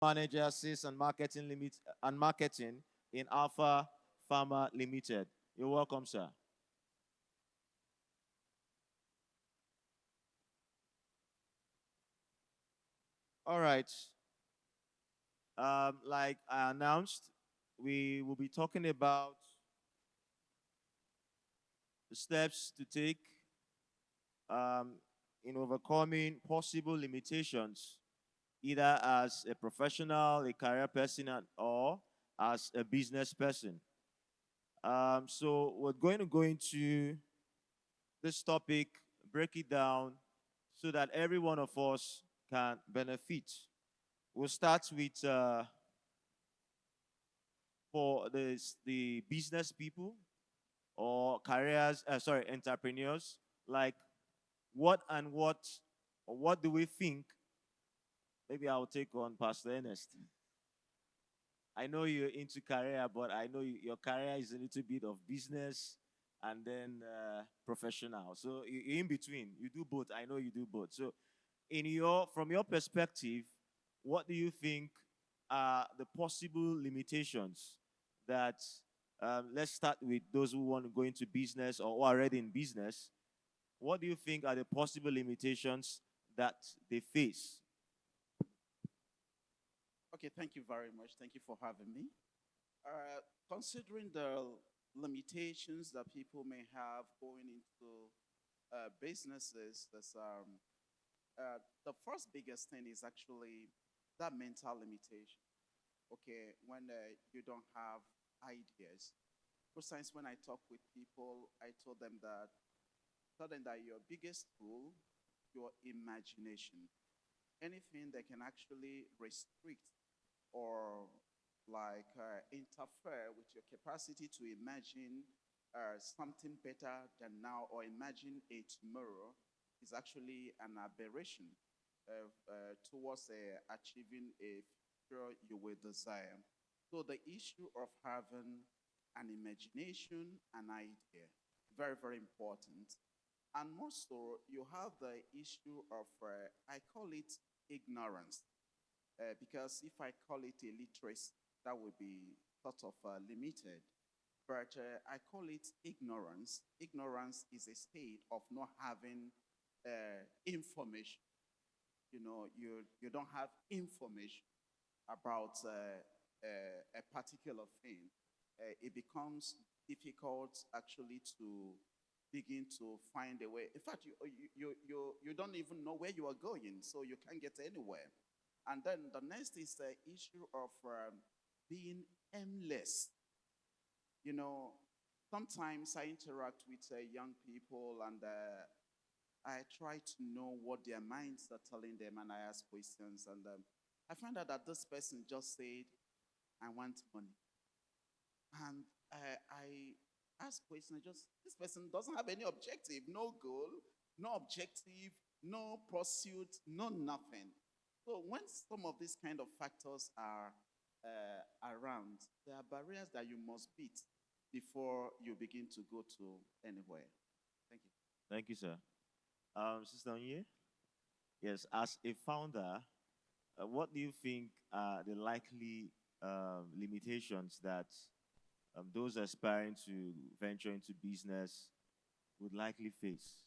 Manager, Sales and Marketing in Alpha Pharma Limited. You're welcome, sir. All right. Like I announced, we will be talking about the steps to take um, in overcoming possible limitations, either as a professional, a career person, or as a business person. So we're going to go into this topic, break it down, so that every one of us can benefit. We'll start with for the business people or entrepreneurs. Like what and what, or what do we think? Maybe I'll take on Pastor Ernest. I know you're into career, but I know your career is a little bit of business and then professional. So you're in between. You do both. I know you do both. So from your perspective, what do you think are the possible limitations that let's start with those who want to go into business or who are already in business. What do you think are the possible limitations that they face? Okay, thank you very much. Thank you for having me. Considering the limitations that people may have going into businesses, the first biggest thing is actually that mental limitation. Okay, when you don't have ideas. Most times when I talk with people, I tell them that your biggest tool, your imagination. Anything that can actually restrict or interfere with your capacity to imagine something better than now or imagine a tomorrow is actually an aberration towards achieving a future you will desire. So the issue of having an imagination, an idea, very, very important. And more so, you have the issue of, I call it ignorance. Because if I call it illiteracy, that would be sort of limited. But I call it ignorance. Ignorance is a state of not having information. You don't have information about a particular thing. It becomes difficult actually to begin to find a way. In fact, you don't even know where you are going, so you can't get anywhere. And then the next is the issue of being aimless. You know, sometimes I interact with young people and I try to know what their minds are telling them and I ask questions. And I find out that this person just said, I want money. And I ask questions, this person doesn't have any objective, no goal, no objective, no pursuit, no nothing. So when some of these kind of factors are around, there are barriers that you must beat before you begin to go to anywhere. Thank you. Thank you, sir. Sister Onye? Yes, as a founder, what do you think are the likely limitations that those aspiring to venture into business would likely face?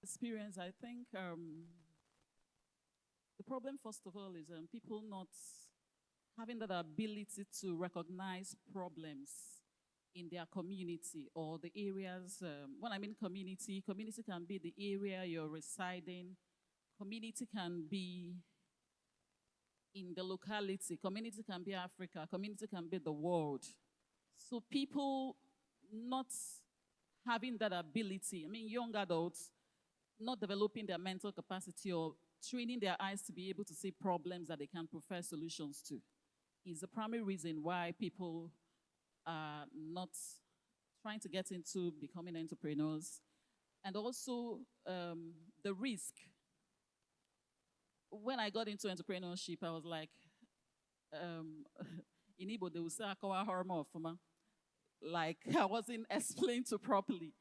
Experience, I think the problem, first of all, is people not having that ability to recognize problems in their community or the areas. When I mean community, community can be the area you're residing, community can be in the locality, community can be Africa, community can be the world. So people not having that ability, I mean, young adults not developing their mental capacity or training their eyes to be able to see problems that they can prefer solutions to is the primary reason why people are not trying to get into becoming entrepreneurs. And also the risk. When I got into entrepreneurship, I was like, in Igbo, they will say, like I wasn't explained to properly.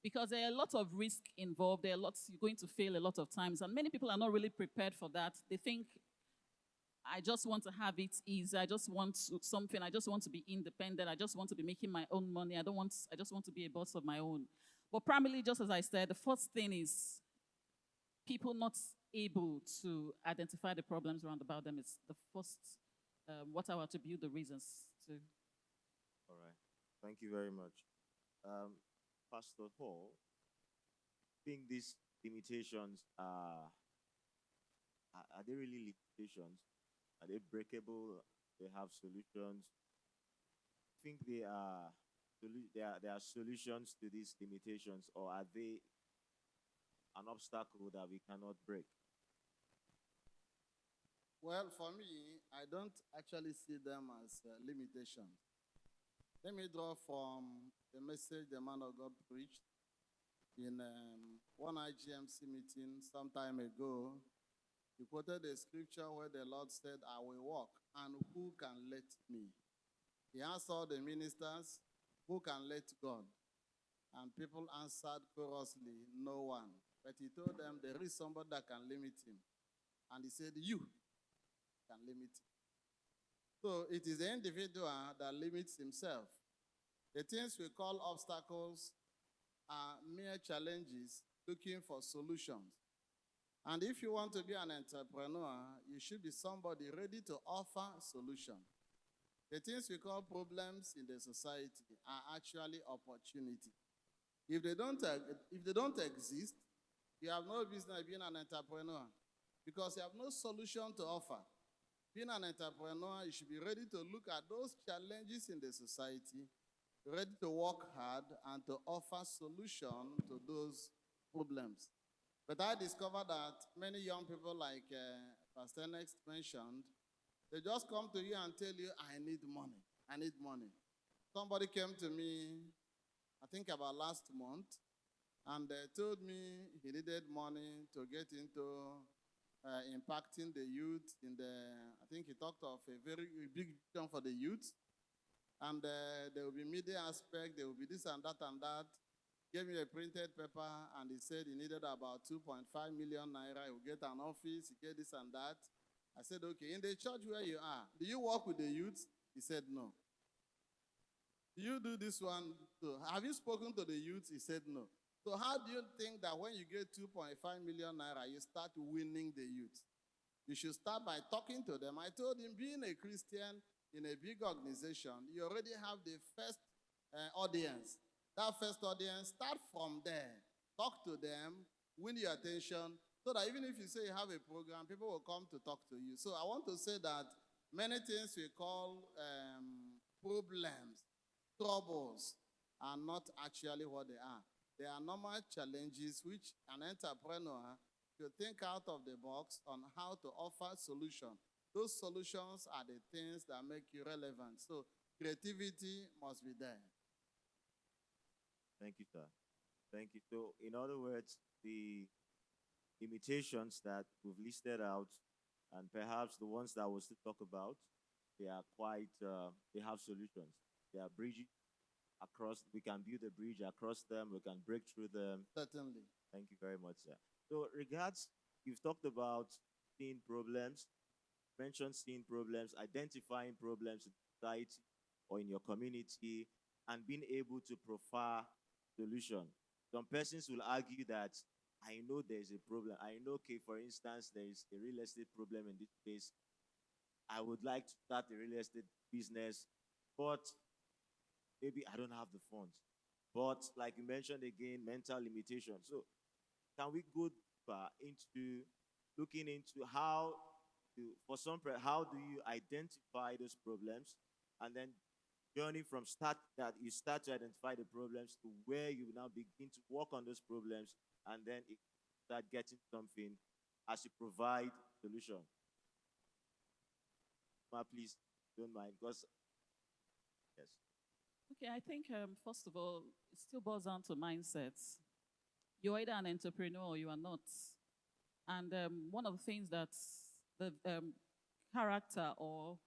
because there are a lot of risk involved. There are lots, you're going to fail a lot of times, and many people are not really prepared for that. They think, I just want to have it easy. I just want something. I just want to be independent. I just want to be making my own money. I just want to be a boss of my own. But primarily, just as I said, the first thing is people not able to identify the problems around about them is the first, what I would attribute the reasons to. All right. Thank you very much. Pastor Hall, I think these limitations are they really limitations? Are they breakable? They have solutions. I think they are solutions to these limitations, or are they an obstacle that we cannot break? Well, for me, I don't actually see them as limitations. Let me draw from the message the man of God preached in one IGMC meeting some time ago. He quoted a scripture where the Lord said, I will walk, and who can let me? He asked all the ministers, who can let God? And people answered chorously, no one. But he told them, there is somebody that can limit him. And he said, you can limit him. So it is the individual that limits himself. The things we call obstacles are mere challenges looking for solutions. And if you want to be an entrepreneur, you should be somebody ready to offer solutions. The things we call problems in the society are actually opportunity. If they don't exist, you have no business being an entrepreneur because you have no solution to offer. Being an entrepreneur, you should be ready to look at those challenges in the society, ready to work hard and to offer solution to those problems. But I discovered that many young people, like Pastor Next mentioned, they just come to you and tell you, I need money. I need money. Somebody came to me, I think about last month, and told me he needed money to get into impacting the youth in the, I think he talked of a very big vision for the youth. And there will be media aspect, there will be this and that and that. Gave me a printed paper, and he said he needed about 2.5 million naira. He will get an office, he get this and that. I said, okay, in the church where you are, do you work with the youth? He said, no. Do you do this one too? Have you spoken to the youth? He said, no. So how do you think that when you get 2.5 million naira, you start winning the youth? You should start by talking to them. I told him, being a Christian in a big organization, you already have the first audience. That first audience, start from there. Talk to them, win your attention, so that even if you say you have a program, people will come to talk to you. So I want to say that many things we call problems, troubles, are not actually what they are. They are normal challenges which an entrepreneur should think out of the box on how to offer solutions. Those solutions are the things that make you relevant. So creativity must be there. Thank you, sir. Thank you. So, in other words, the limitations that we've listed out, and perhaps the ones that we'll still talk about, they are quite, they have solutions. They are bridges across, we can build a bridge across them, we can break through them. Certainly. Thank you very much, sir. So, regards, you've talked about seeing problems, mentioned seeing problems, identifying problems in society or in your community, and being able to proffer solution. Some persons will argue that I know there's a problem. I know, okay, for instance, there is a real estate problem in this place. I would like to start a real estate business, but maybe I don't have the funds. But like you mentioned again, mental limitations. So can we go deeper into looking into how to, how do you identify those problems, and then journey from start that you start to identify the problems to where you now begin to work on those problems, and then it start getting something as you provide solution. Please don't mind, because yes. Okay, I think first of all, it still boils down to mindsets. You're either an entrepreneur or you are not. And one of the things that the character or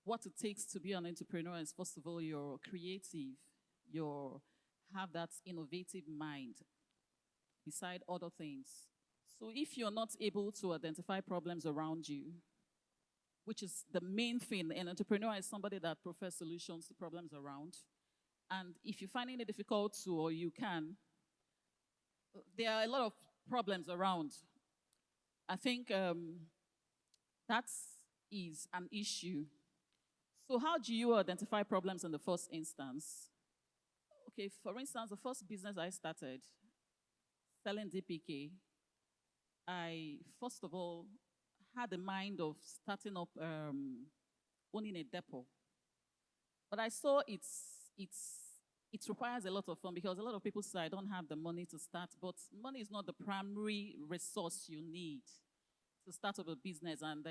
what it takes to be an entrepreneur is, first of all, you're creative, you're have that innovative mind beside other things. So if you're not able to identify problems around you, which is the main thing, an entrepreneur is somebody that prefers solutions to problems around. And if you're finding it difficult to, or you can, there are a lot of problems around. I think that is an issue. So how do you identify problems in the first instance? Okay, for instance, the first business I started, selling DPK, I first of all had the mind of starting up owning a depot. But I saw it requires a lot of fun because a lot of people say, I don't have the money to start, but money is not the primary resource you need to start up a business. And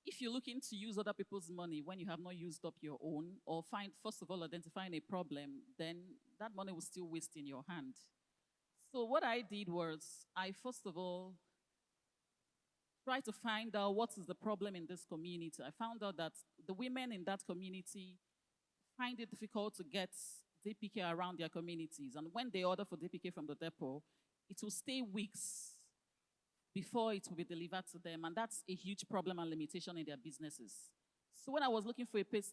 if you're looking to use other people's money when you have not used up your own, or first of all, identifying a problem, then that money will still waste in your hand. So what I did was, I first of all tried to find out what is the problem in this community. I found out that the women in that community find it difficult to get DPK around their communities. And when they order for DPK from the depot, it will stay weeks before it will be delivered to them. And that's a huge problem and limitation in their businesses. So when I was looking for a place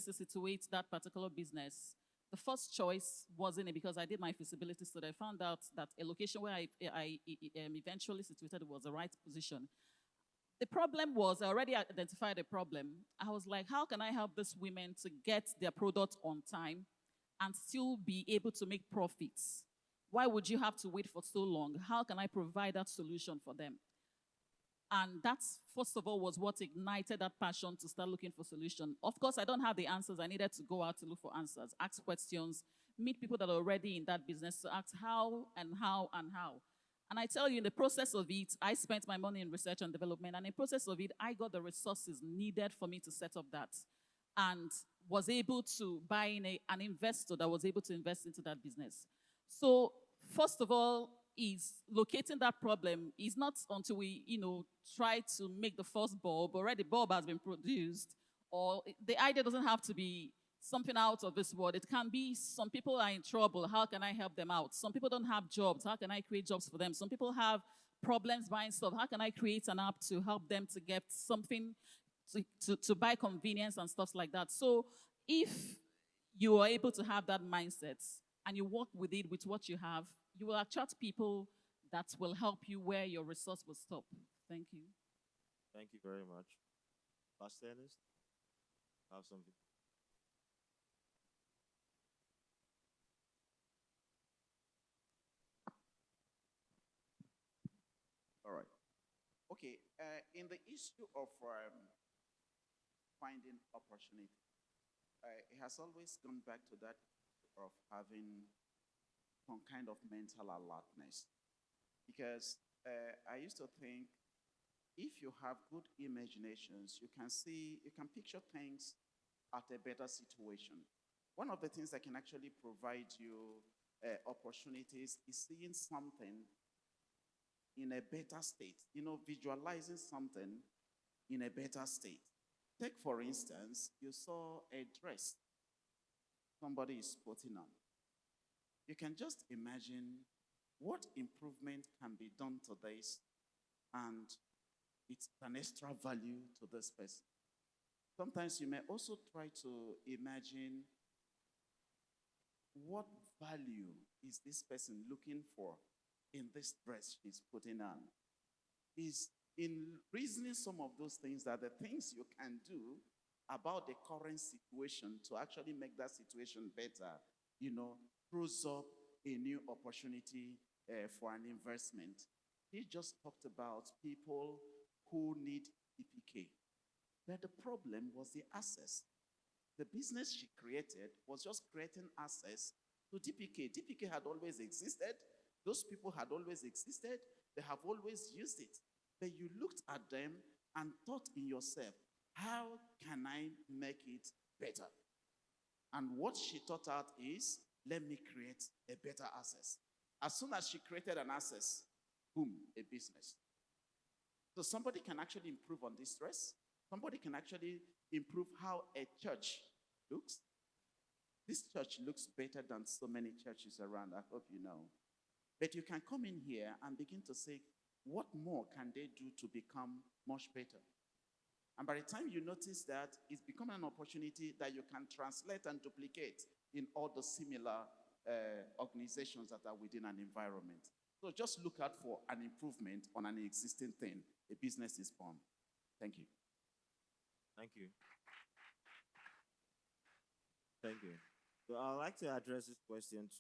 to situate that particular business, the first choice wasn't it because I did my feasibility study. I found out that a location where I eventually situated was the right position. The problem was, I already identified a problem. I was like, how can I help these women to get their product on time and still be able to make profits? Why would you have to wait for so long? How can I provide that solution for them? And that's, first of all, was what ignited that passion to start looking for solutions. Of course, I don't have the answers. I needed to go out to look for answers, ask questions, meet people that are already in that business to ask how and how and how. And I tell you, in the process of it, I spent my money in research and development. And in the process of it, I got the resources needed for me to set up that. And was able to buy in an investor that was able to invest into that business. So first of all, is locating that problem is not until we, try to make the first bulb. Already the bulb has been produced, or the idea doesn't have to be something out of this world. It can be some people are in trouble. How can I help them out? Some people don't have jobs. How can I create jobs for them? Some people have problems buying stuff. How can I create an app to help them to get something to buy convenience and stuff like that? So if you are able to have that mindset and you work with it with what you have, you will attract people that will help you where your resource will stop. Thank you. Thank you very much. Pastor Ernest, have something. All right. Okay. In the issue of finding opportunity, it has always gone back to that of having some kind of mental alertness. Because I used to think if you have good imaginations, you can picture things at a better situation. One of the things that can actually provide you opportunities is seeing something in a better state, visualizing something in a better state. Take, for instance, you saw a dress somebody is putting on. You can just imagine what improvement can be done to this, and it's an extra value to this person. Sometimes you may also try to imagine what value is this person looking for in this dress she's putting on. Is in reasoning some of those things that the things you can do about the current situation to actually make that situation better, throws up a new opportunity for an investment. He just talked about people who need DPK. But the problem was the access. The business she created was just creating access to DPK. DPK had always existed. Those people had always existed. They have always used it. But you looked at them and thought in yourself, how can I make it better? And what she thought out is, let me create a better access. As soon as she created an access, boom, a business. So somebody can actually improve on this dress. Somebody can actually improve how a church looks. This church looks better than so many churches around. I hope you know. But you can come in here and begin to say, what more can they do to become much better? And by the time you notice that, it's become an opportunity that you can translate and duplicate in all the similar organizations that are within an environment. So just look out for an improvement on an existing thing. A business is born. Thank you. Thank you. Thank you. So I'd like to address this question to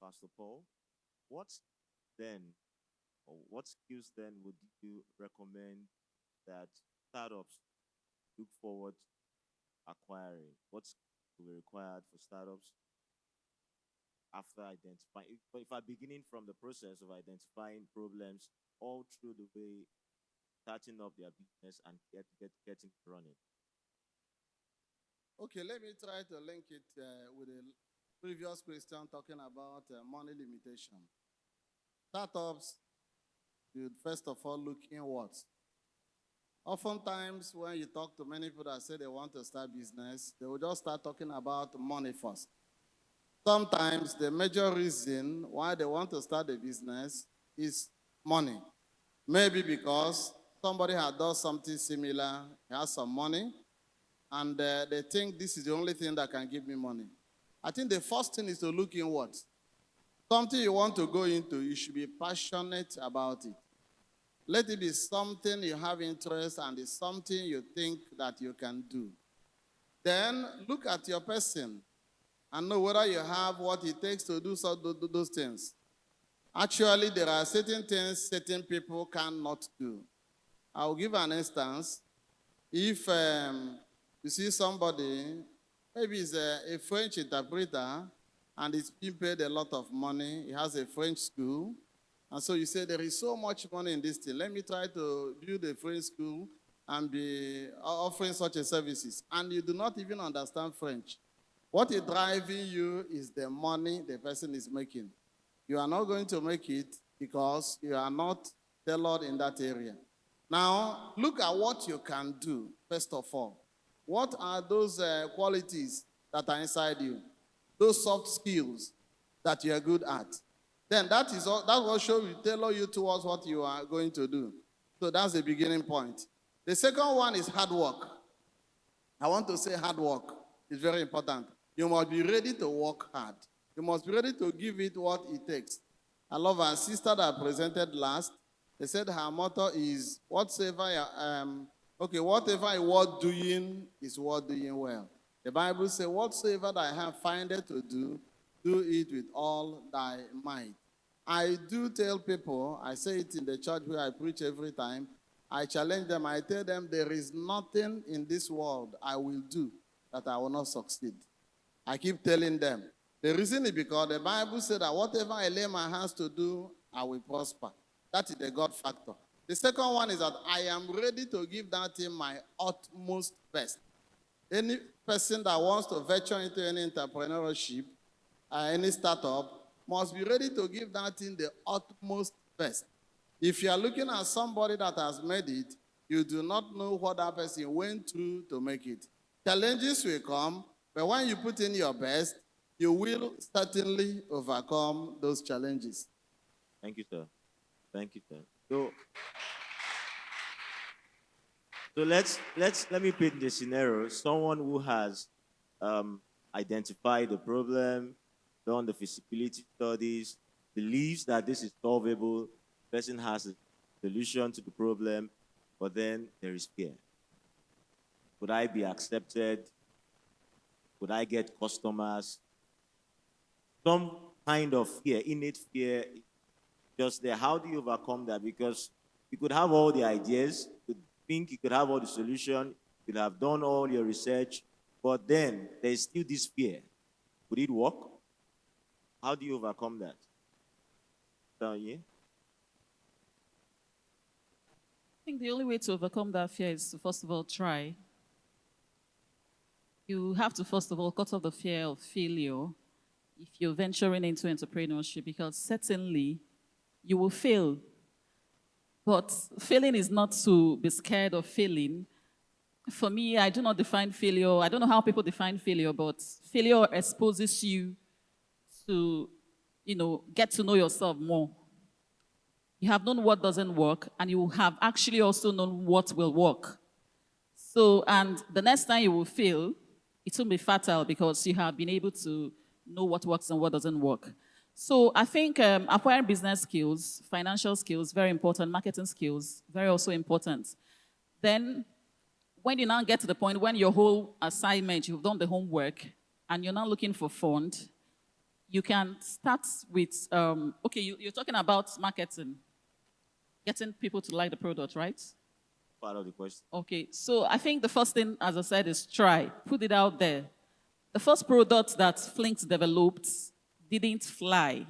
Pastor Paul. What then, or what skills then would you recommend that startups look forward to acquiring? What skills will be required for startups after identifying, if I'm beginning from the process of identifying problems all through the way, starting up their business and getting running? Okay, let me try to link it with a previous question talking about money limitation. Startups should first of all look inwards. Oftentimes, when you talk to many people that say they want to start business, they will just start talking about money first. Sometimes the major reason why they want to start a business is money. Maybe because somebody has done something similar, has some money, and they think this is the only thing that can give me money. I think the first thing is to look inwards. Something you want to go into, you should be passionate about it. Let it be something you have interest and it's something you think that you can do. Then look at your person and know whether you have what it takes to do those things. Actually, there are certain things certain people cannot do. I'll give an instance. If you see somebody, maybe he's a French interpreter, and he's being paid a lot of money, he has a French school, and so you say, there is so much money in this thing. Let me try to build a French school and be offering such a services. And you do not even understand French. What is driving you is the money the person is making. You are not going to make it because you are not tailored in that area. Now, look at what you can do, first of all. What are those qualities that are inside you? Those soft skills that you are good at. Then that will show you, tailor you towards what you are going to do. So that's the beginning point. The second one is hard work. I want to say hard work is very important. You must be ready to work hard. You must be ready to give it what it takes. I love our sister that presented last. They said her motto is, whatever I worth doing is worth doing well. The Bible says, whatsoever I have findeth to do, do it with all thy might. I do tell people, I say it in the church where I preach every time, I challenge them, I tell them there is nothing in this world I will do that I will not succeed. I keep telling them. The reason is because the Bible said that whatever I lay my hands to do, I will prosper. That is the God factor. The second one is that I am ready to give that thing my utmost best. Any person that wants to venture into any entrepreneurship, any startup, must be ready to give that thing the utmost best. If you are looking at somebody that has made it, you do not know what that person went through to make it. Challenges will come, but when you put in your best, you will certainly overcome those challenges. Thank you, sir. Thank you, sir. So let me paint the scenario. Someone who has identified the problem, done the feasibility studies, believes that this is solvable, the person has a solution to the problem, but then there is fear. Would I be accepted? Would I get customers? Some kind of fear, innate fear, just there. How do you overcome that? Because you could have all the ideas, you could think you could have all the solution, you could have done all your research, but then there's still this fear. Would it work? How do you overcome that? Yeah? I think the only way to overcome that fear is to first of all try. You have to first of all cut off the fear of failure if you're venturing into entrepreneurship, because certainly you will fail. But failing is not to be scared of failing. For me, I do not define failure. I don't know how people define failure, but failure exposes you to, get to know yourself more. You have known what doesn't work, and you have actually also known what will work. So, and the next time you will fail, it will be fatal because you have been able to know what works and what doesn't work. So, I think acquiring business skills, financial skills, very important, marketing skills, very also important. Then, when you now get to the point when your whole assignment, you've done the homework, and you're now looking for fund, you can start with, okay, you're talking about marketing, getting people to like the product, right? Part of the question. Okay, so I think the first thing, as I said, is try, put it out there. The first product that Flinks developed didn't fly.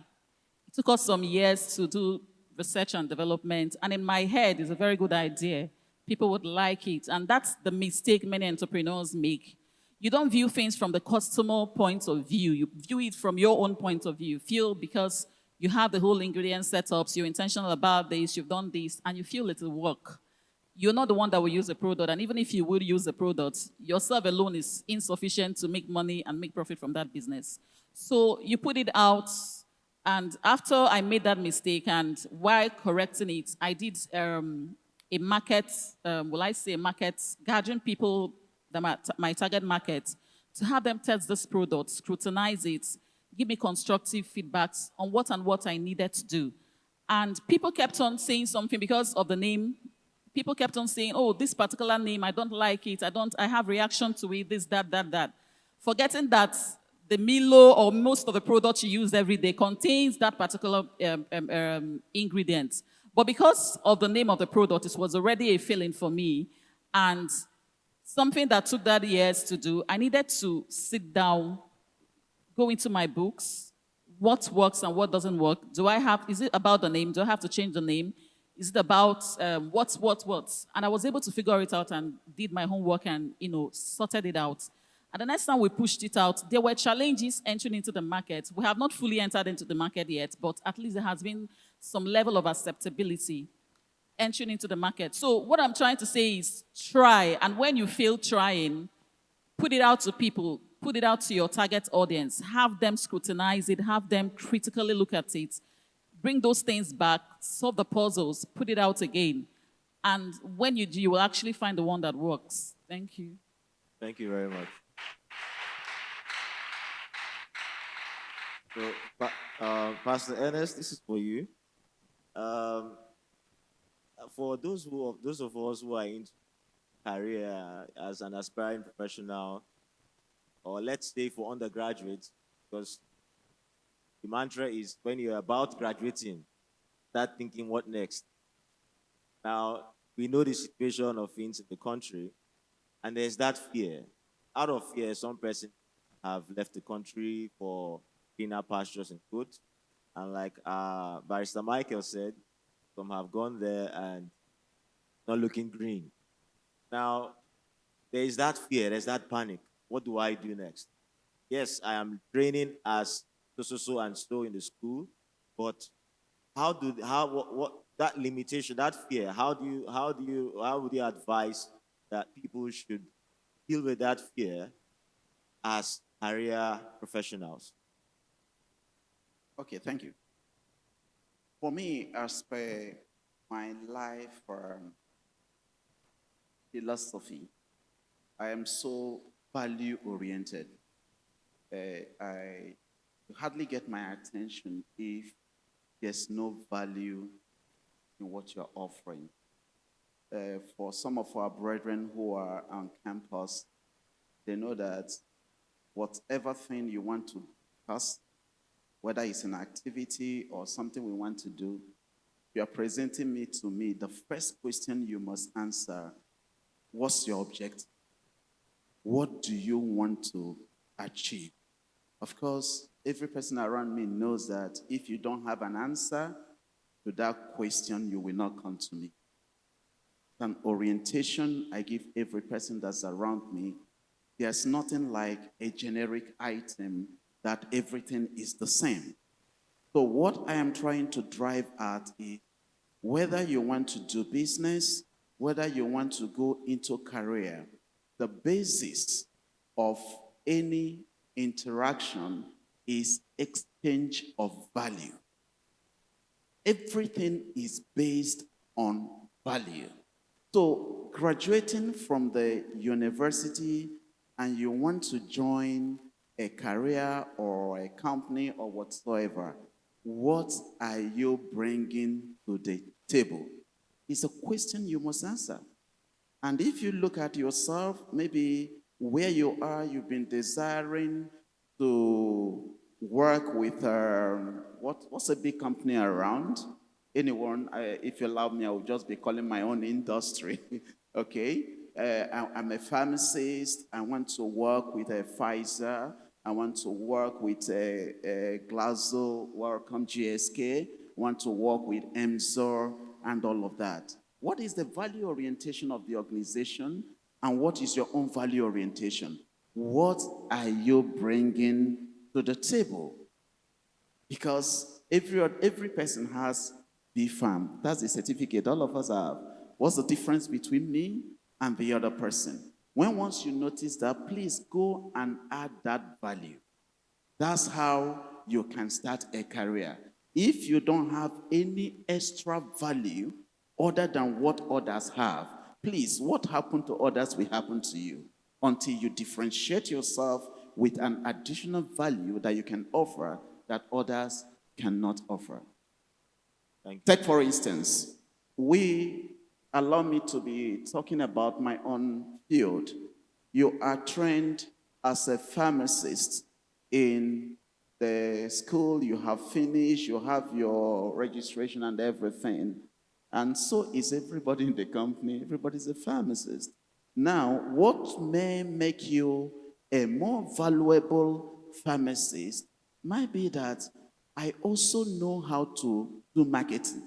It took us some years to do research and development, and in my head, it's a very good idea. People would like it, and that's the mistake many entrepreneurs make. You don't view things from the customer point of view. You view it from your own point of view. You feel because you have the whole ingredient setups, you're intentional about this, you've done this, and you feel it will work. You're not the one that will use the product, and even if you would use the product, yourself alone is insufficient to make money and make profit from that business. So you put it out, and after I made that mistake, and while correcting it, I did a market, gathering people, my target market, to have them test this product, scrutinize it, give me constructive feedbacks on what and what I needed to do. And people kept on saying something because of the name. People kept on saying, oh, this particular name, I don't like it. I have reaction to it, this, that. Forgetting that the Milo or most of the products you use every day contains that particular ingredient. But because of the name of the product, it was already a feeling for me. And something that took that years to do, I needed to sit down, go into my books, what works and what doesn't work. Is it about the name? Do I have to change the name? Is it about what? And I was able to figure it out and did my homework and, sorted it out. And the next time we pushed it out, there were challenges entering into the market. We have not fully entered into the market yet, but at least there has been some level of acceptability entering into the market. So what I'm trying to say is try. And when you fail trying, put it out to people, put it out to your target audience, have them scrutinize it, have them critically look at it, bring those things back, solve the puzzles, put it out again. And when you do, you will actually find the one that works. Thank you. Thank you very much. So, Pastor Ernest, this is for you. For those of us who are in career as an aspiring professional, or let's say for undergraduates, because the mantra is when you're about graduating, start thinking what next. Now, we know the situation of things in the country, and there's that fear. Out of fear, some persons have left the country for greener pastures and good. And like Barrister Michael said, some have gone there and not looking green. Now, there is that fear, there's that panic. What do I do next? Yes, I am training as so and so in the school, but what that limitation, that fear, how would you advise that people should deal with that fear as career professionals? Okay, thank you. For me, as per my life philosophy, I am so value-oriented. I hardly get my attention if there's no value in what you're offering. For some of our brethren who are on campus, they know that whatever thing you want to discuss, whether it's an activity or something we want to do, you are presenting me to me, the first question you must answer, what's your objective? What do you want to achieve? Of course, every person around me knows that if you don't have an answer to that question, you will not come to me. An orientation I give every person that's around me. There's nothing like a generic item that everything is the same. So what I am trying to drive at is whether you want to do business, whether you want to go into career, the basis of any interaction is exchange of value. Everything is based on value. So, graduating from the university and you want to join a career or a company or whatsoever, what are you bringing to the table? It's a question you must answer. And if you look at yourself, maybe where you are, you've been desiring to work with, what's a big company around? Anyone, if you allow me, I will just be calling my own industry. Okay? I'm a pharmacist. I want to work with a Pfizer. I want to work with a Glaxo, welcome GSK. I want to work with Emzor and all of that. What is the value orientation of the organization, and what is your own value orientation? What are you bringing to the table? Because every person has BFAM. That's the certificate all of us have. What's the difference between me and the other person? Once you notice that, please go and add that value. That's how you can start a career. If you don't have any extra value other than what others have, please, what happened to others will happen to you until you differentiate yourself with an additional value that you can offer that others cannot offer. Thank you. Take, for instance, allow me to be talking about my own field. You are trained as a pharmacist in the school, you have finished, you have your registration and everything. And so is everybody in the company. Everybody's a pharmacist. Now, what may make you a more valuable pharmacist might be that I also know how to do marketing.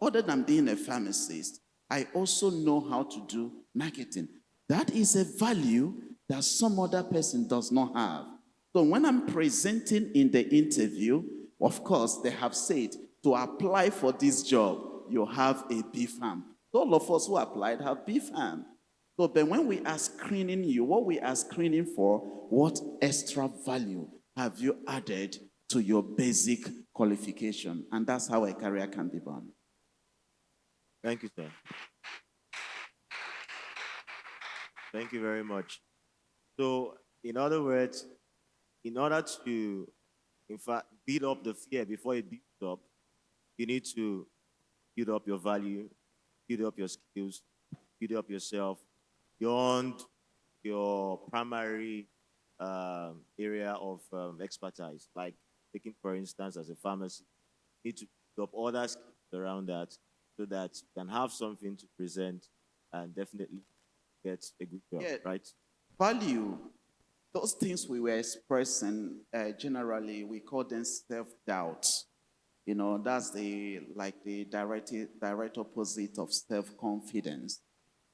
Other than being a pharmacist, I also know how to do marketing. That is a value that some other person does not have. So when I'm presenting in the interview, of course, they have said, to apply for this job, you have a BFAM. All of us who applied have BFAM. So but when we are screening you, what we are screening for, what extra value have you added to your basic qualification? And that's how a career can be born. Thank you, sir. Thank you very much. So, in other words, in order to, in fact, build up the fear before it builds up, you need to build up your value, build up your skills, build up yourself beyond your primary area of expertise. Like taking, for instance, as a pharmacist, you need to build up other skills around that so that you can have something to present and definitely get a good job, Yeah. right? Value, those things we were expressing, generally, we call them self-doubt. You know, that's the direct opposite of self-confidence.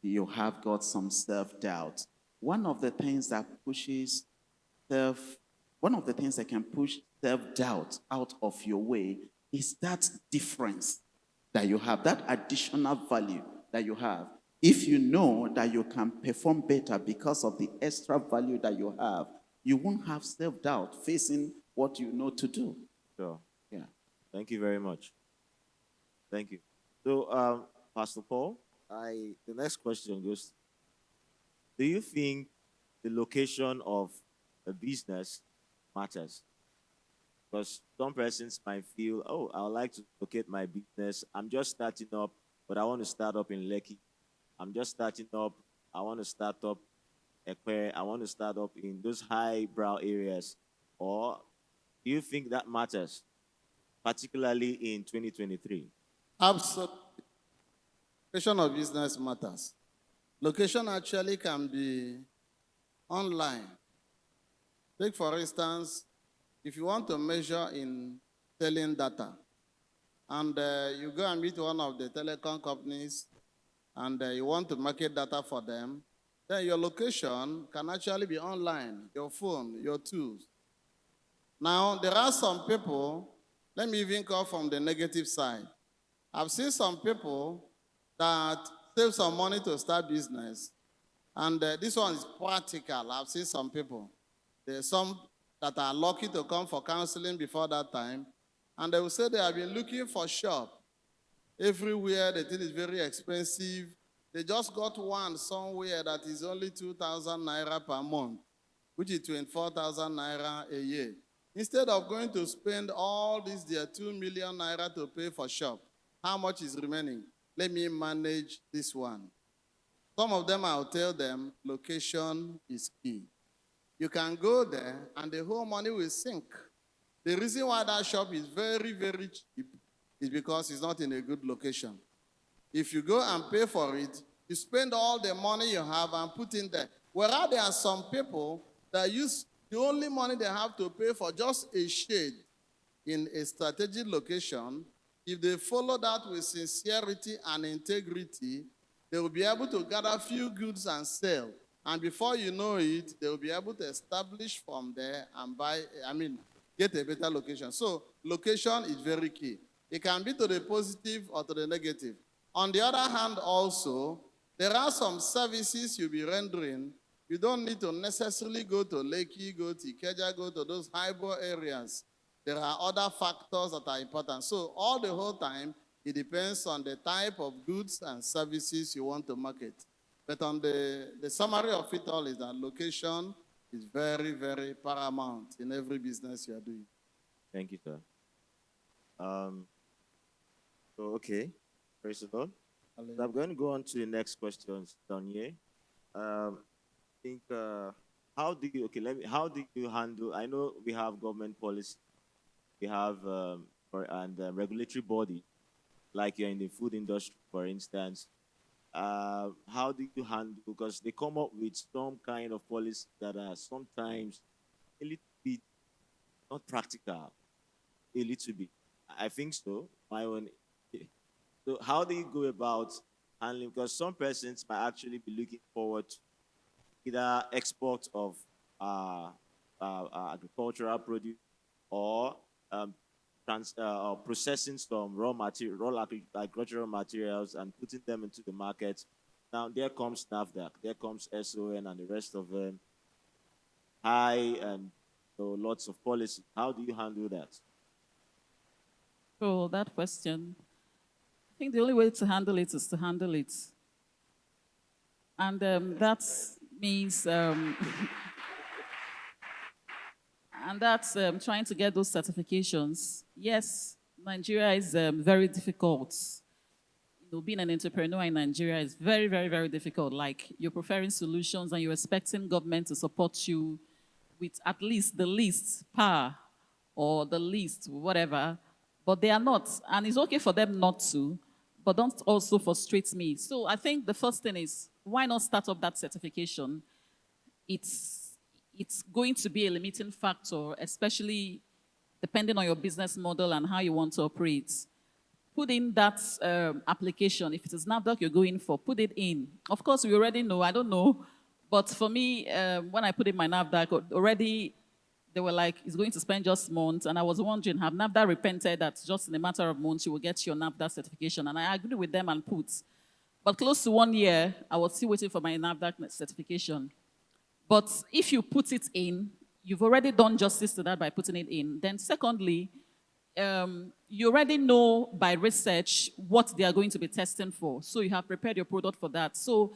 You have got some self-doubt. One of the things that can push self-doubt out of your way is that difference that you have, that additional value that you have. If you know that you can perform better because of the extra value that you have, you won't have self-doubt facing what you know to do. Sure. Yeah. Thank you very much. Thank you. So, Pastor Paul, the next question goes, do you think the location of a business matters? Because some persons might feel, oh, I would like to locate my business. I'm just starting up, but I want to start up in Lekki. I'm just starting up. I want to start up Ekwe. I want to start up in those highbrow areas. Or do you think that matters, particularly in 2023? Absolutely. Location of business matters. Location actually can be online. Take, for instance, if you want to measure in selling data, and you go and meet one of the telecom companies, and you want to market data for them, then your location can actually be online, your phone, your tools. Now, there are some people, let me even call from the negative side. I've seen some people that save some money to start business, And this one is practical. I've seen some people. There's some that are lucky to come for counseling before that time. And they will say they have been looking for shop everywhere. They think it's very expensive. They just got one somewhere that is only 2,000 naira per month, which is 24,000 naira a year. Instead of going to spend all this, their 2 million naira to pay for shop, how much is remaining? Let me manage this one. Some of them, I'll tell them, location is key. You can go there and the whole money will sink. The reason why that shop is very, very cheap is because it's not in a good location. If you go and pay for it, you spend all the money you have and put in there. Whereas there are some people that use the only money they have to pay for just a shade in a strategic location. If they follow that with sincerity and integrity, they will be able to gather few goods and sell. And before you know it, they will be able to establish from there and get a better location. So location is very key. It can be to the positive or to the negative. On the other hand also, there are some services you'll be rendering. You don't need to necessarily go to Lekki, go to Ikeja, go to those hybrid areas. There are other factors that are important. So all the whole time, it depends on the type of goods and services you want to market. But on the summary of it all is that location is very, very paramount in every business you are doing. Thank you, sir. Okay, praise the Lord. So I'm going to go on to the next question down here. I think how do you handle? I know we have government policy, we have regulatory body, like you're in the food industry, for instance. How do you handle? Because they come up with some kind of policy that are sometimes a little bit not practical, a little bit. I think so. My own. So how do you go about handling? Because some persons might actually be looking forward to either export of agricultural produce or processing some raw agricultural materials and putting them into the market. Now there comes NAFDAC, there comes SON and the rest of them. High and lots of policy. How do you handle that? So that question, I think the only way to handle it is to handle it. And that means, and that's trying to get those certifications. Yes, Nigeria is very difficult. Being an entrepreneur in Nigeria is very, very, very difficult. Like, you're preferring solutions and you're expecting government to support you with at least the least power or the least whatever, but they are not. And it's okay for them not to, but don't also frustrate me. So I think the first thing is, why not start up that certification? It's going to be a limiting factor, especially depending on your business model and how you want to operate. Put in that application. If it is NAFDAC you're going for, put it in. Of course, we already know, I don't know, but for me, when I put in my NAFDAC, already they were like, it's going to spend just months. And I was wondering, have NAFDAC repented that just in a matter of months you will get your NAFDAC certification? And I agreed with them and put. But close to 1 year, I was still waiting for my NAFDAC certification. But if you put it in, you've already done justice to that by putting it in. Then secondly, you already know by research what they are going to be testing for. So you have prepared your product for that. So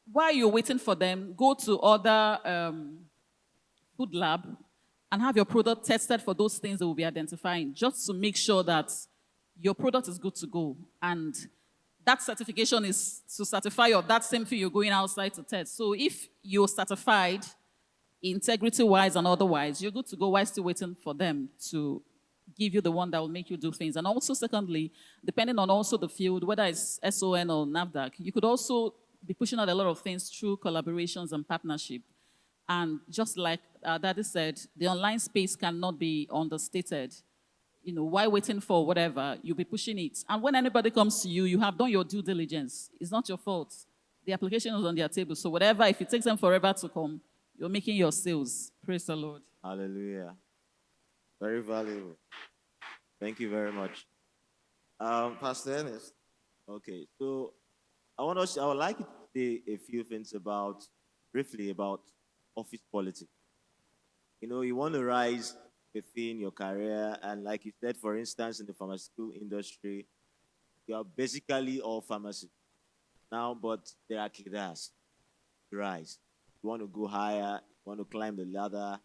while you're waiting for them, go to other food lab and have your product tested for those things that will be identifying, just to make sure that your product is good to go. And that certification is to certify of that same thing you're going outside to test. So if you're certified integrity-wise and otherwise, you're good to go while still waiting for them to give you the one that will make you do things. And also, secondly, depending on also the field, whether it's SON or NAFDAC, you could also be pushing out a lot of things through collaborations and partnership. And just like Daddy said, the online space cannot be understated. While waiting for whatever, you'll be pushing it. And when anybody comes to you, you have done your due diligence. It's not your fault. The application is on their table. So whatever, if it takes them forever to come, you're making your sales. Praise the Lord. Hallelujah. Very valuable. Thank you very much. Pastor Ernest. Okay, so I would like to say a few things about briefly about office politics. You know, you want to rise within your career, and like you said, for instance, in the pharmaceutical industry, you are basically all pharmacy now, but there are cadres to rise. You want to go higher, you want to climb the ladder,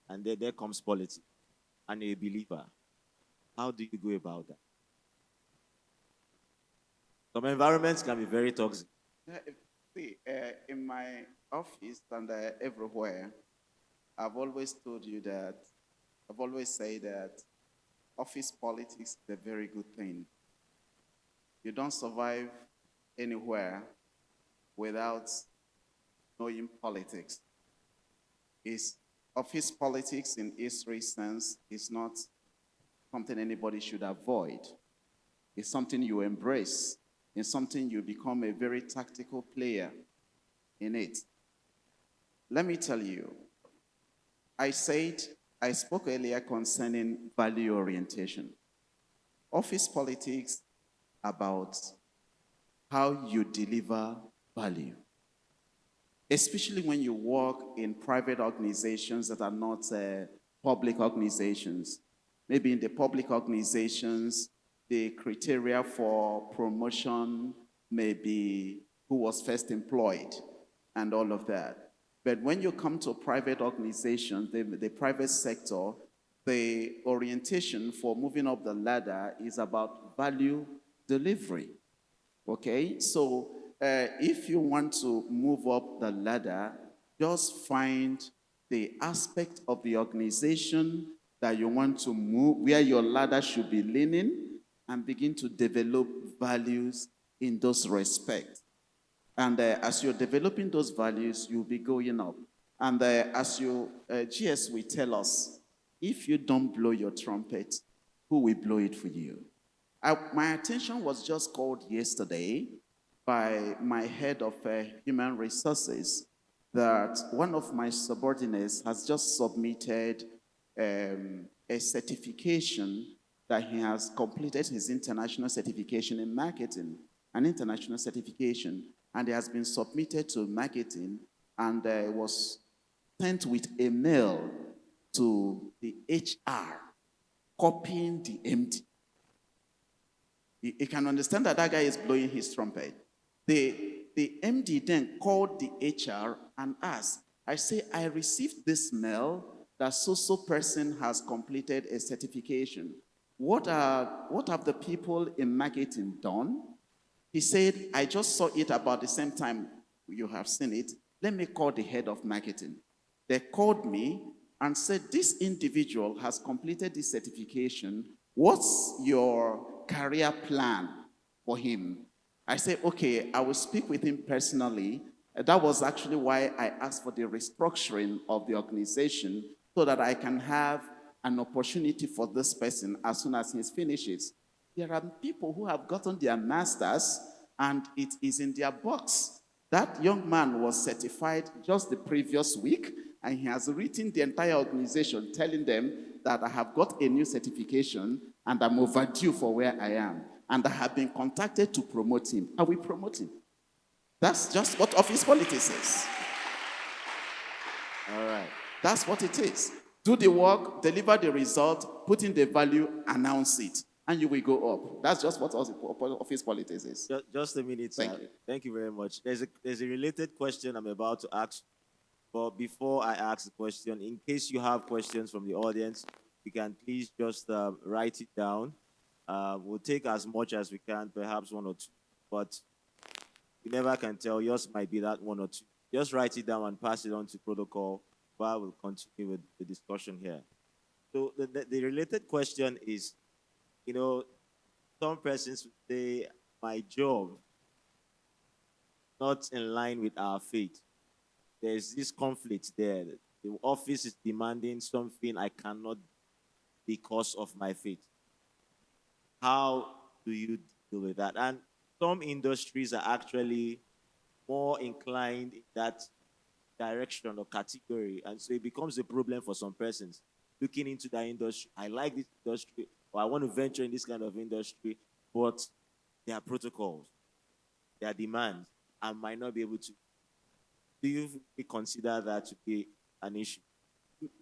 and there comes politics. And you're a believer. How do you go about that? Some environments can be very toxic. See, in my office and everywhere, I've always told you that, I've always said that office politics is a very good thing. You don't survive anywhere without knowing politics. Is office politics in history sense is not something anybody should avoid. It's something you embrace. It's something you become a very tactical player in it. Let me tell you, I spoke earlier concerning value orientation. Office politics about how you deliver value, especially when you work in private organizations that are not public organizations. Maybe in the public organizations, the criteria for promotion may be who was first employed and all of that. But when you come to private organizations, the private sector, the orientation for moving up the ladder is about value delivery. Okay? So if you want to move up the ladder, just find the aspect of the organization that you want to move, where your ladder should be leaning, and begin to develop values in those respects. And as you're developing those values, you'll be going up. And as GS will tell us, if you don't blow your trumpet, who will blow it for you? My attention was just called yesterday by my head of human resources that one of my subordinates has just submitted a certification that he has completed his international certification in marketing, an international certification, and it has been submitted to marketing and was sent with a mail to the HR, copying the MD. You can understand that that guy is blowing his trumpet. The MD then called the HR and asked, I say, I received this mail that so person has completed a certification. What have the people in marketing done? He said, I just saw it about the same time you have seen it. Let me call the head of marketing. They called me and said, this individual has completed this certification. What's your career plan for him? I said, okay, I will speak with him personally. That was actually why I asked for the restructuring of the organization so that I can have an opportunity for this person as soon as he finishes. There are people who have gotten their masters and it is in their box. That young man was certified just the previous week and he has written the entire organization telling them that I have got a new certification and I'm overdue for where I am. And I have been contacted to promote him. I will promote him. That's just what office politics is. All right. That's what it is. Do the work, deliver the result, put in the value, announce it, and you will go up. That's just what office politics is. Just a minute, sir. Thank you. Thank you very much. There's a related question I'm about to ask. But before I ask the question, in case you have questions from the audience, you can please just write it down. We'll take as much as we can, perhaps one or two. But you never can tell. Yours might be that one or two. Just write it down and pass it on to protocol while we'll continue with the discussion here. So the related question is, you know, some persons say, my job not in line with our faith. There's this conflict there. The office is demanding something I cannot because of my faith. How do you deal with that? And some industries are actually more inclined in that direction or category. And so it becomes a problem for some persons looking into that industry. I like this industry, or I want to venture in this kind of industry, but there are protocols, there are demands. I might not be able to. do you consider that to be an issue?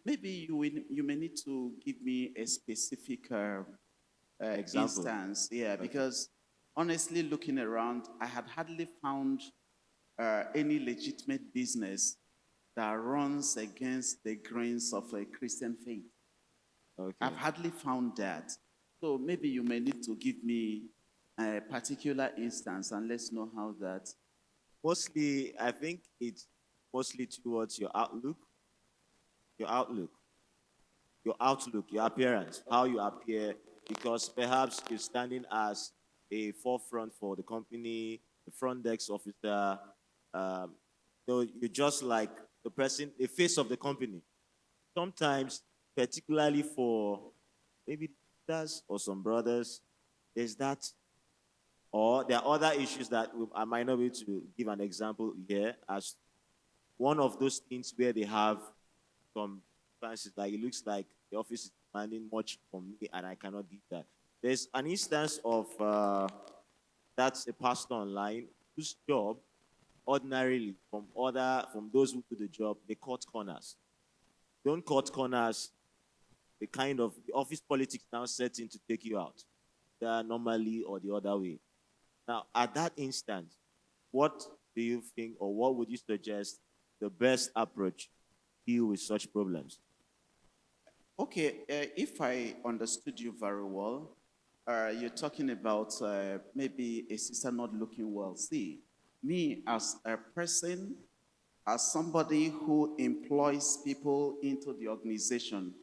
Maybe you may need to give me a specific Example. instance. Yeah, Okay. because honestly, looking around, I had hardly found any legitimate business that runs against the grains of a Christian faith. Okay. I've hardly found that. So maybe you may need to give me a particular instance and let's know how that. Mostly, I think it's mostly towards your outlook, your outlook, your appearance, how you appear, because perhaps you're standing as a forefront for the company, the front desk officer. Um, so you're just like the person, the face of the company. Sometimes, particularly for maybe sisters or some brothers, there's that, or there are other issues that I might not be able to give an example here as one of those things where they have some fancies, like it looks like the office is demanding much from me and I cannot give that. There's an instance of that's a pastor online whose job ordinarily from those who do the job, they cut corners. Don't cut corners. The kind of the office politics now sets in to take you out, normally or the other way. Now, at that instant, what do you think, or what would you suggest the best approach to deal with such problems? Okay, if I understood you very well, you're talking about maybe a sister not looking well. See, me as a person, as somebody who employs people into the organization,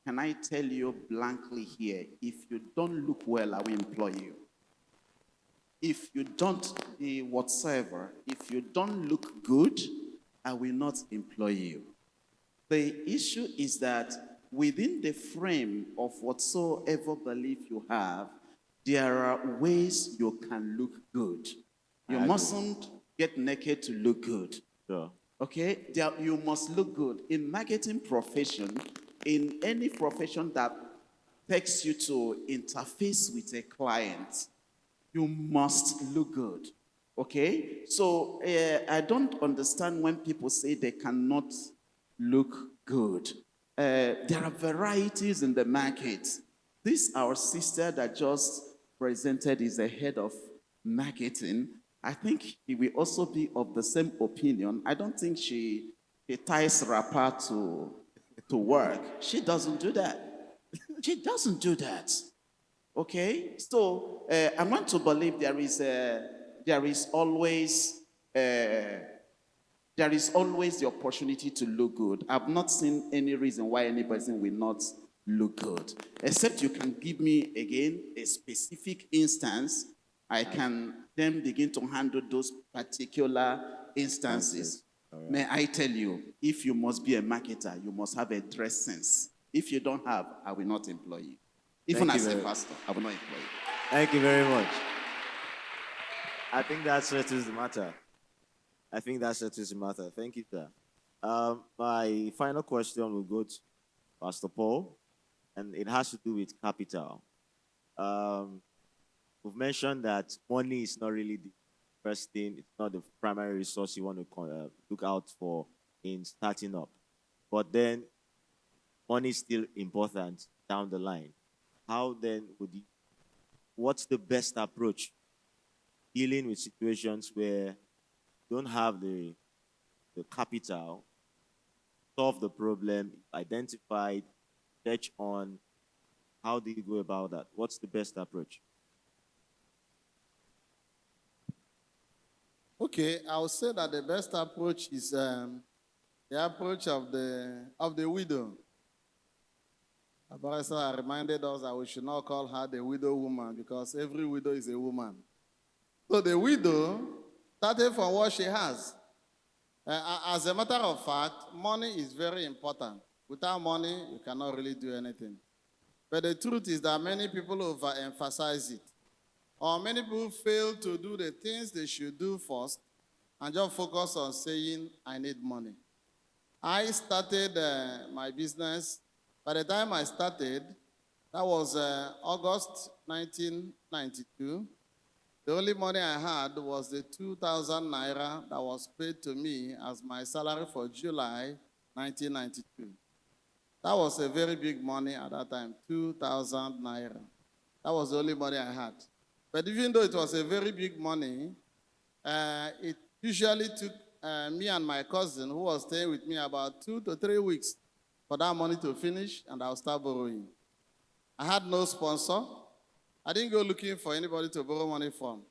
can I tell you blankly here, if you don't look well, I will employ you. If you don't whatsoever, if you don't look good, I will not employ you. The issue is that within the frame of whatsoever belief you have, there are ways you can look good. You mustn't get naked to look good. Sure. Okay? You must look good. In marketing profession, in any profession that takes you to interface with a client, you must look good. Okay? So I don't understand when people say they cannot look good. There are varieties in the market. This our sister that just presented is the head of marketing. I think he will also be of the same opinion. I don't think she ties wrapper to work. She doesn't do that. She doesn't do that. Okay, so I'm going to believe there is always the opportunity to look good. I've not seen any reason why any person will not look good, except you can give me again a specific instance. I can then begin to handle those particular instances. Right. May I tell you, if you must be a marketer, you must have a dress sense. If you don't have, I will not employ you. Even Thank you as a very- pastor, I will not employ you. Thank you very much. I think that settles the matter. I think that settles the matter. Thank you, sir. My final question will go to Pastor Paul, and it has to do with capital. We've mentioned that money is not really the first thing, it's not the primary resource you want to look out for in starting up. But then, money is still important down the line. How then what's the best approach dealing with situations where you don't have the capital, solve the problem, identified, touch on, how do you go about that? What's the best approach? Okay, I would say that the best approach is the approach of the widow. Barrister reminded us that we should not call her the widow woman because every widow is a woman. So the widow started from what she has. As a matter of fact, money is very important. Without money, you cannot really do anything. But the truth is that many people overemphasize it. Or many people fail to do the things they should do first and just focus on saying, I need money. I started my business. By the time I started, that was August 1992. The only money I had was the 2,000 naira that was paid to me as my salary for July 1992. That was a very big money at that time, 2,000 naira. That was the only money I had. But even though it was a very big money, it usually took me and my cousin, who was staying with me, about 2 to 3 weeks for that money to finish, and I'll start borrowing. I had no sponsor. I didn't go looking for anybody to borrow money from.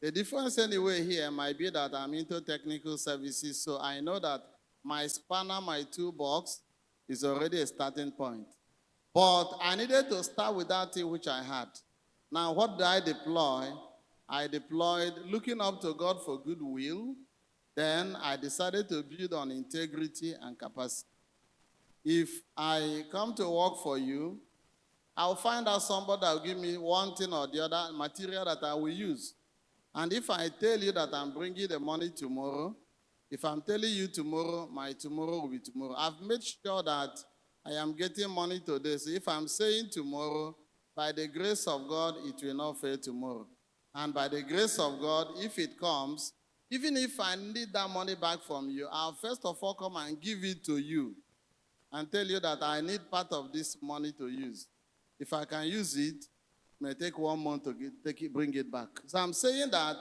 The difference anyway here might be that I'm into technical services, so I know that my spanner, my toolbox, is already a starting point. But I needed to start with that thing which I had. Now, what did I deploy? I deployed looking up to God for goodwill. Then I decided to build on integrity and capacity. If I come to work for you, I'll find out somebody that will give me one thing or the other material that I will use. And if I tell you that I'm bringing the money tomorrow, if I'm telling you tomorrow, my tomorrow will be tomorrow. I've made sure that I am getting money today. So if I'm saying tomorrow, by the grace of God, it will not fail tomorrow. And by the grace of God, if it comes, even if I need that money back from you, I'll first of all come and give it to you and tell you that I need part of this money to use. If I can use it, it may take 1 month to bring it back. So I'm saying that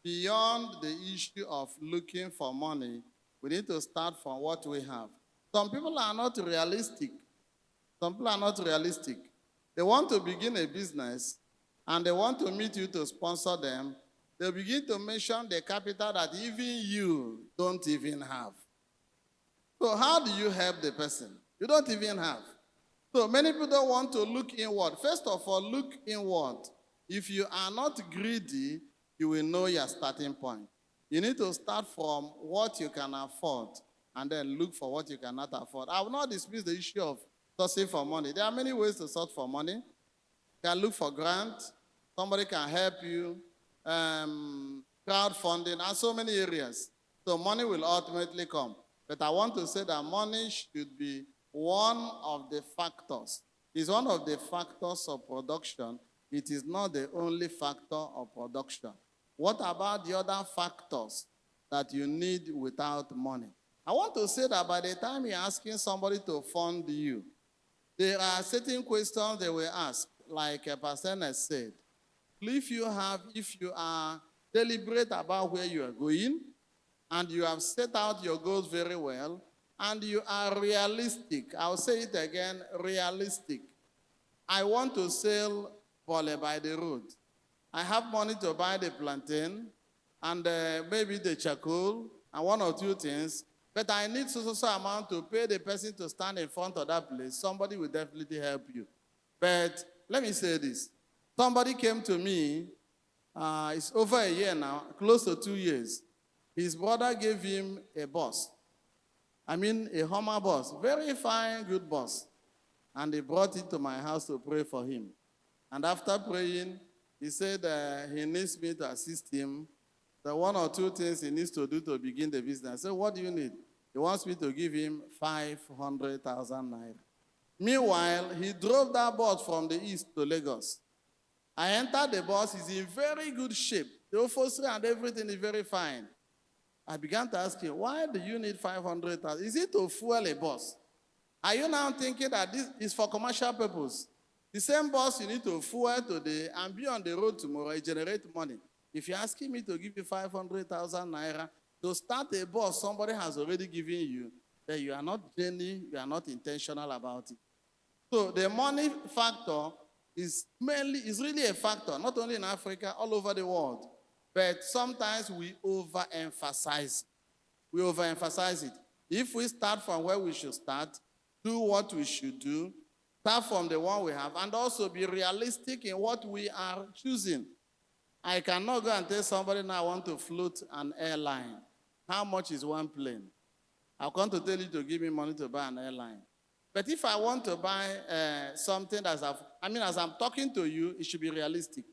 beyond the issue of looking for money, we need to start from what we have. Some people are not realistic. Some people are not realistic. They want to begin a business and they want to meet you to sponsor them. They begin to mention the capital that even you don't even have. So how do you help the person? You don't even have. So many people don't want to look inward. First of all, look inward. If you are not greedy, you will know your starting point. You need to start from what you can afford and then look for what you cannot afford. I will not dismiss the issue of sourcing for money. There are many ways to source for money. You can look for grants. Somebody can help you. Crowdfunding, and so many areas. So money will ultimately come. But I want to say that money should be one of the factors. It's one of the factors of production. It is not the only factor of production. What about the other factors that you need without money? I want to say that by the time you're asking somebody to fund you, there are certain questions they will ask, like Pastor has said. If you are deliberate about where you are going, and you have set out your goals very well, and you are realistic. I'll say it again, realistic. I want to sell bole by the road. I have money to buy the plantain, and maybe the charcoal, and 1 or 2 things, but I need so amount to pay the person to stand in front of that place. Somebody will definitely help you. But let me say this. Somebody came to me, it's over a year now, close to 2 years. His brother gave him a bus. I mean, a Hummer bus. Very fine, good bus. And he brought it to my house to pray for him. And after praying, he said he needs me to assist him. The 1 or 2 things he needs to do to begin the business. I said, what do you need? He wants me to give him 500,000 naira. Meanwhile, he drove that bus from the east to Lagos. I entered the bus. He's in very good shape. The upholstery and everything is very fine. I began to ask him, why do you need 500,000? Is it to fuel a bus? Are you now thinking that this is for commercial purpose? The same bus you need to fuel today and be on the road tomorrow, it generates money. If you're asking me to give you 500,000 naira to start a bus somebody has already given you, then you are not genuine, you are not intentional about it. So the money factor is really a factor, not only in Africa, all over the world. But sometimes we overemphasize. We overemphasize it. If we start from where we should start, do what we should do, start from the one we have, and also be realistic in what we are choosing. I cannot go and tell somebody now I want to float an airline. How much is one plane? I'll come to tell you to give me money to buy an airline. But if I want to buy something as I'm talking to you, it should be realistic.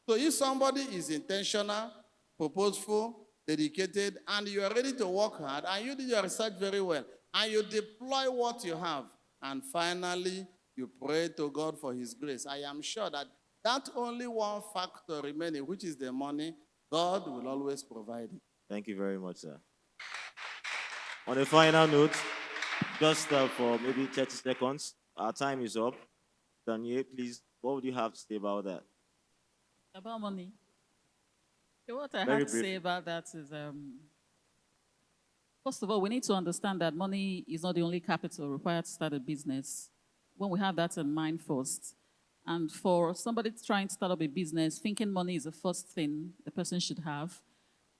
So if somebody is intentional, purposeful, dedicated, and you are ready to work hard, and you did your research very well, and you deploy what you have, and finally you pray to God for His grace, I am sure that that only one factor remaining, which is the money, God will always provide it. Thank you very much, sir. On a final note, just for maybe 30 seconds, our time is up. Daniel, please, what would you have to say about that? About money. Okay, what I Very have to brief. say about that is, first of all, we need to understand that money is not the only capital required to start a business. When we have that in mind first, and for somebody trying to start up a business, thinking money is the first thing the person should have,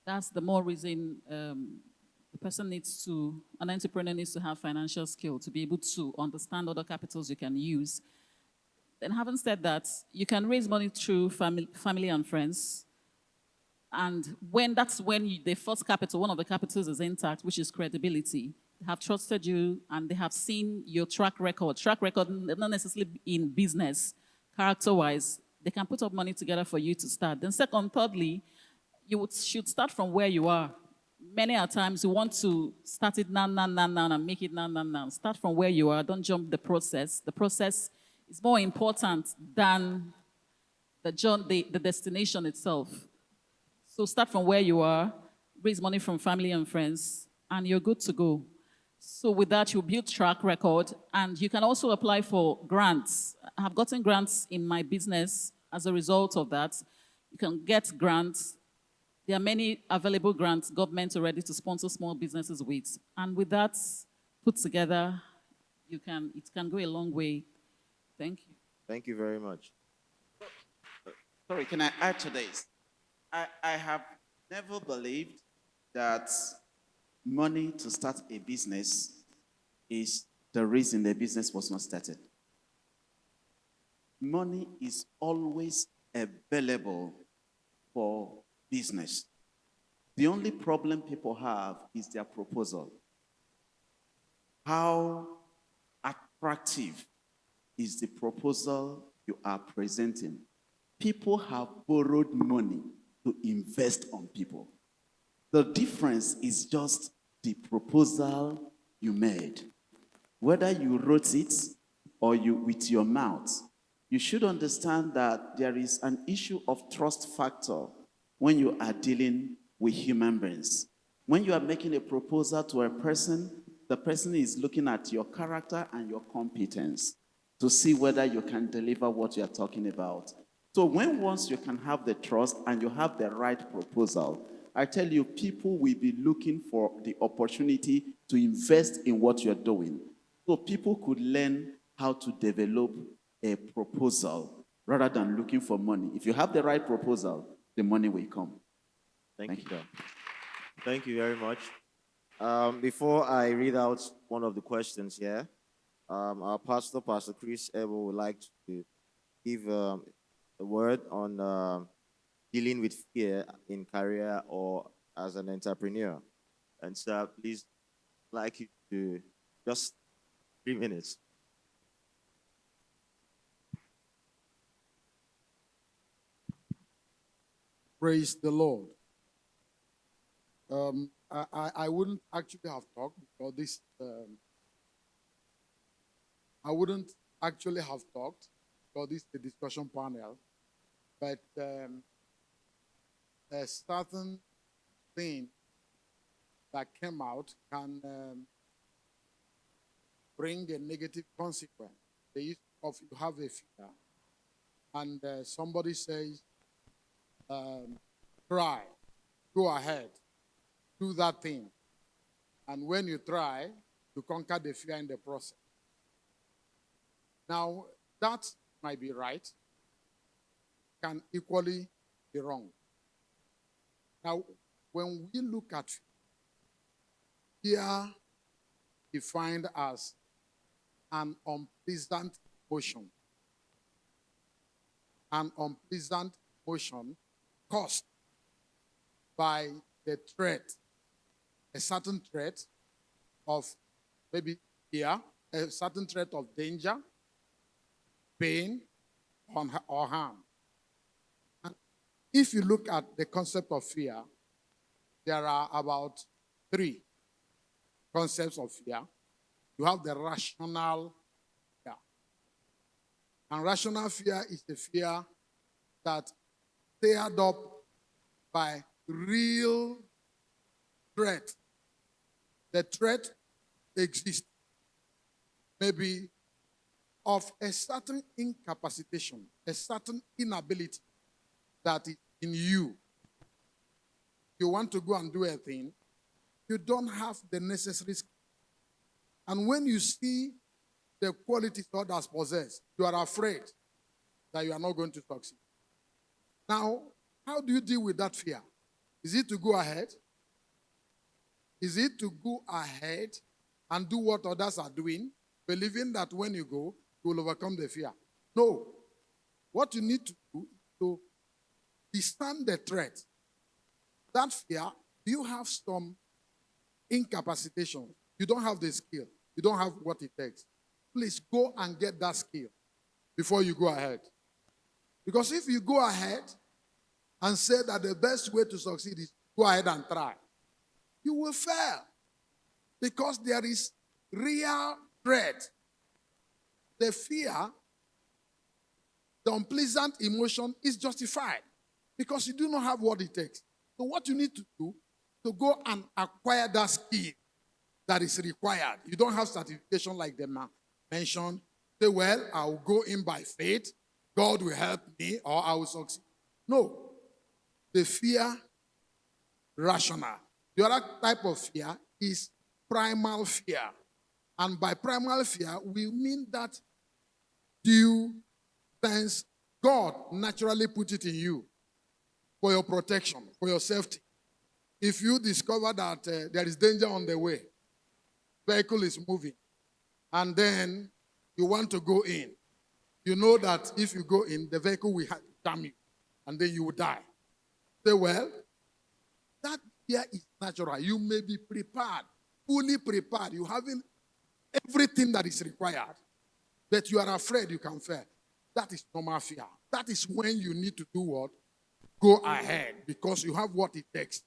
that's the more reason the person needs to, an entrepreneur needs to have financial skill to be able to understand other capitals you can use. Then having said that, you can raise money through family and friends. And that's when the first capital, one of the capitals is intact, which is credibility. They have trusted you and they have seen your track record. Track record, not necessarily in business, character-wise. They can put up money together for you to start. Then thirdly, you should start from where you are. Many a times you want to start it now, and make it now. Start from where you are. Don't jump the process. The process is more important than the destination itself. So start from where you are, raise money from family and friends, and you're good to go. So with that, you build track record, and you can also apply for grants. I have gotten grants in my business as a result of that. You can get grants. There are many available grants government are ready to sponsor small businesses with. And with that put together, it can go a long way. Thank you. Thank you very much. Sorry, can I add to this? I have never believed that money to start a business is the reason the business was not started. Money is always available for business. The only problem people have is their proposal. How attractive is the proposal you are presenting? People have borrowed money to invest on people. The difference is just the proposal you made. Whether you wrote it or you with your mouth, you should understand that there is an issue of trust factor when you are dealing with human beings. When you are making a proposal to a person, the person is looking at your character and your competence to see whether you can deliver what you are talking about. So once you can have the trust and you have the right proposal, I tell you, people will be looking for the opportunity to invest in what you're doing. So people could learn how to develop a proposal rather than looking for money. If you have the right proposal, the money will come. Thank you, sir. Thank you very much. Before I read out one of the questions here, our pastor, Pastor Chris Ebo, would like to give a word on dealing with fear in career or as an entrepreneur. And sir, please, I'd like you to just 3 minutes. Praise the Lord. I wouldn't actually have talked because I wouldn't actually have talked because this is the discussion panel, but a certain thing that came out can bring a negative consequence. The issue of you have a fear, and somebody says, try, go ahead, do that thing. And when you try, you conquer the fear in the process. Now, that might be right, can equally be wrong. Now, when we look at fear, defined as an unpleasant emotion, caused by the threat, a certain threat of maybe fear, a certain threat of danger, pain, or harm. And if you look at the concept of fear, there are about 3 concepts of fear. You have the rational fear. And rational fear is the fear that stirred up by real threat. The threat exists, maybe of a certain incapacitation, a certain inability that is in you. You want to go and do a thing, you don't have the necessary skill. And when you see the qualities others possess, you are afraid that you are not going to succeed. Now, how do you deal with that fear? Is it to go ahead? Is it to go ahead and do what others are doing, believing that when you go, you will overcome the fear? No. What you need to do is to discern the threat. That fear, you have some incapacitation. You don't have the skill. You don't have what it takes. Please go and get that skill before you go ahead. Because if you go ahead and say that the best way to succeed is go ahead and try, you will fail. Because there is real threat. The fear, the unpleasant emotion is justified because you do not have what it takes. So what you need to do to go and acquire that skill that is required. You don't have certification like the man mentioned. Say, well, I'll go in by faith. God will help me or I will succeed. No. The fear, rational. The other type of fear is primal fear. And by primal fear, we mean that you sense God naturally put it in you for your protection, for your safety. If you discover that there is danger on the way, vehicle is moving, and then you want to go in, you know that if you go in, the vehicle will jam you, and then you will die. Say, well, that fear is natural. You may be prepared, fully prepared. You having everything that is required, but you are afraid you can fail. That is normal fear. That is when you need to do what? Go ahead, because you have what it takes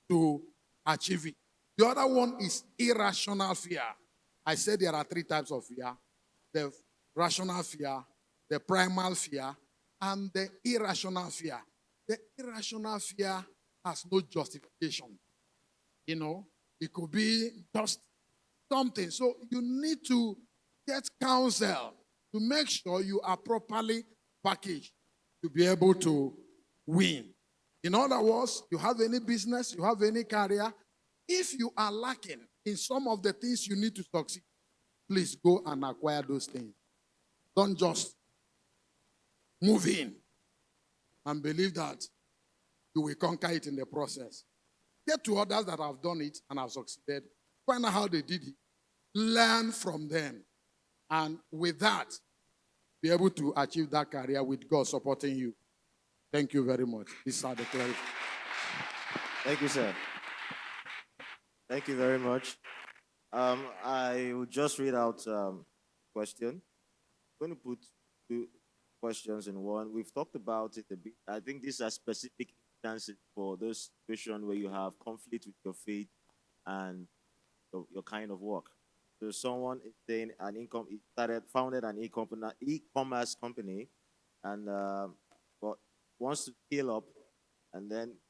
to achieve it. The other one is irrational fear. I said there are three types of fear: the rational fear, the primal fear, and the irrational fear. The irrational fear has no justification. You know, it could be just something. So you need to get counsel to make sure you are properly packaged to be able to win. In other words, you have any business, you have any career, if you are lacking in some of the things you need to succeed, please go and acquire those things. Don't just move in and believe that you will conquer it in the process. Get to others that have done it and have succeeded. Find out how they did it. Learn from them. And with that, be able to achieve that career with God supporting you. Thank you very much. These are the clarifications. Thank you, sir. Thank you very much. I will just read out question. I'm going to put two questions in one. We've talked about it a bit. I think these are specific instances for those situations where you have conflict with your faith and your kind of work. So someone is saying founded an e-commerce company, and but wants to scale up,